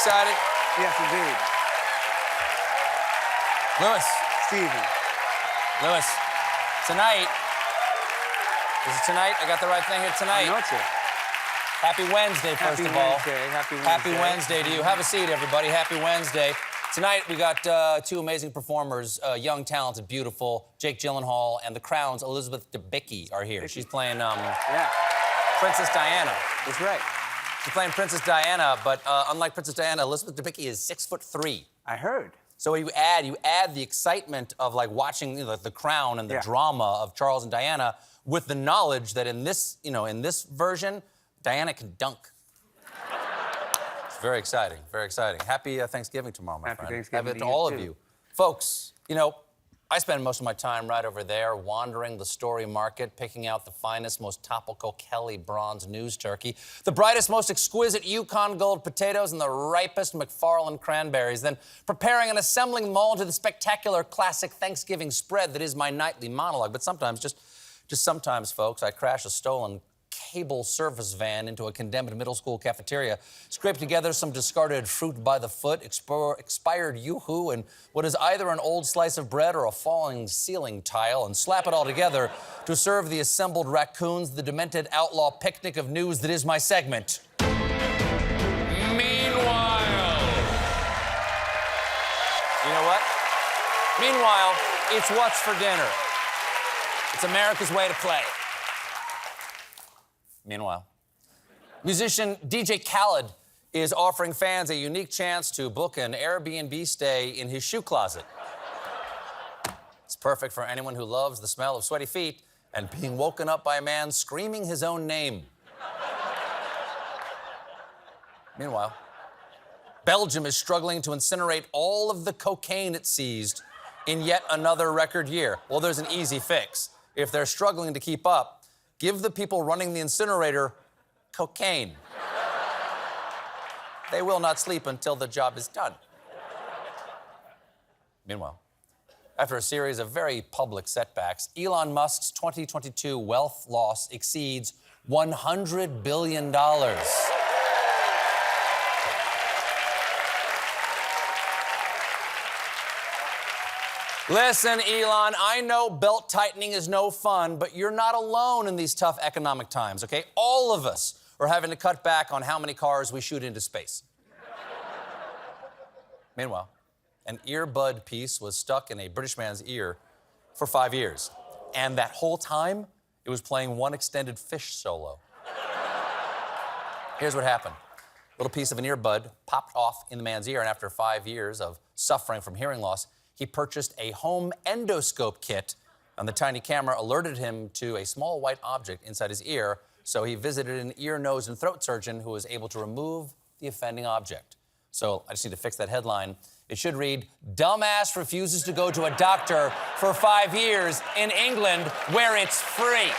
excited? Yes, indeed. Lewis. Stephen. Lewis. Tonight. Is it tonight? I got the right thing here tonight. I know it's it. Happy Wednesday, first Happy of all. Wednesday. Happy Wednesday. Happy Wednesday to you. Have a seat, everybody. Happy Wednesday. Tonight, we got two amazing performers, young, talented, beautiful, Jake Gyllenhaal, and The Crown's Elizabeth Debicki are here. She's playing Princess Diana. That's right. She's playing Princess Diana, but unlike Princess Diana, Elizabeth Debicki is 6'3". I heard. So you add the excitement of like watching the Crown and the drama of Charles and Diana with the knowledge that in this version, Diana can dunk. It's very exciting, very exciting. Happy Thanksgiving tomorrow, my friend. Happy Thanksgiving to all of you. Folks, I spend most of my time right over there wandering the story market, picking out the finest, most topical Kelly Bronze news turkey, the brightest, most exquisite Yukon Gold potatoes, and the ripest McFarland cranberries, then preparing and assembling them all into the spectacular classic Thanksgiving spread that is my nightly monologue. But sometimes, just sometimes, folks, I crash a stolen cable service van into a condemned middle school cafeteria, scrape together some discarded fruit by the foot, expired yoo-hoo, and what is either an old slice of bread or a falling ceiling tile, and slap it all together to serve the assembled raccoons the demented outlaw picnic of news that is my segment. Meanwhile. You know what? Meanwhile, it's what's for dinner. It's America's way to play. Meanwhile, musician DJ Khaled is offering fans a unique chance to book an Airbnb stay in his shoe closet. It's perfect for anyone who loves the smell of sweaty feet and being woken up by a man screaming his own name. Meanwhile, Belgium is struggling to incinerate all of the cocaine it seized in yet another record year. Well, there's an easy fix. If they're struggling to keep up, give the people running the incinerator cocaine. They will not sleep until the job is done. Meanwhile, after a series of very public setbacks, Elon Musk's 2022 wealth loss exceeds $100 billion. Listen, Elon, I know belt tightening is no fun, but you're not alone in these tough economic times, okay? All of us are having to cut back on how many cars we shoot into space. Meanwhile, an earbud piece was stuck in a British man's ear for 5 years. And that whole time, it was playing one extended Fish solo. Here's what happened. A little piece of an earbud popped off in the man's ear, and after 5 years of suffering from hearing loss, he purchased a home endoscope kit, and the tiny camera alerted him to a small white object inside his ear, so he visited an ear, nose, and throat surgeon who was able to remove the offending object. So I just need to fix that headline. It should read, "Dumbass refuses to go to a doctor for 5 years in England where it's free."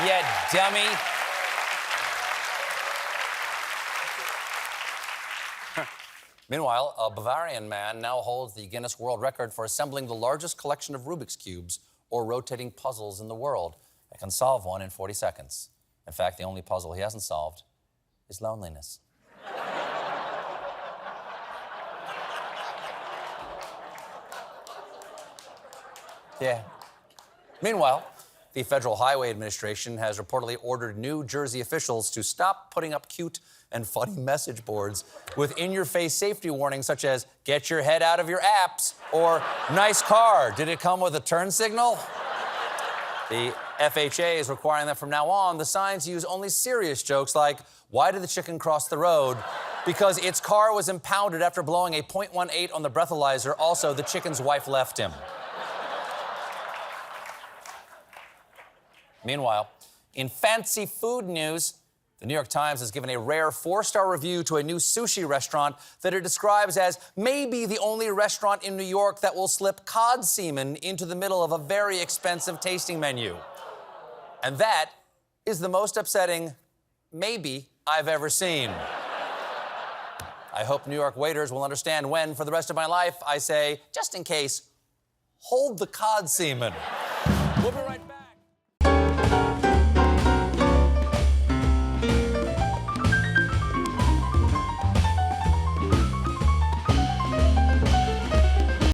You dummy. Meanwhile, a Bavarian man now holds the Guinness World Record for assembling the largest collection of Rubik's Cubes, or rotating puzzles, in the world. He can solve one in 40 seconds. In fact, the only puzzle he hasn't solved is loneliness. Yeah. Meanwhile, the Federal Highway Administration has reportedly ordered New Jersey officials to stop putting up cute and funny message boards with in-your-face safety warnings such as, "Get your head out of your apps," or "Nice car, did it come with a turn signal?" The FHA is requiring that from now on, the signs use only serious jokes like, "Why did the chicken cross the road?" Because its car was impounded after blowing a .18 on the breathalyzer. Also, the chicken's wife left him. Meanwhile, in fancy food news, the New York Times has given a rare 4-star review to a new sushi restaurant that it describes as maybe the only restaurant in New York that will slip cod semen into the middle of a very expensive tasting menu. And that is the most upsetting maybe I've ever seen. I hope New York waiters will understand when, for the rest of my life, I say, just in case, hold the cod semen. We'll be right back.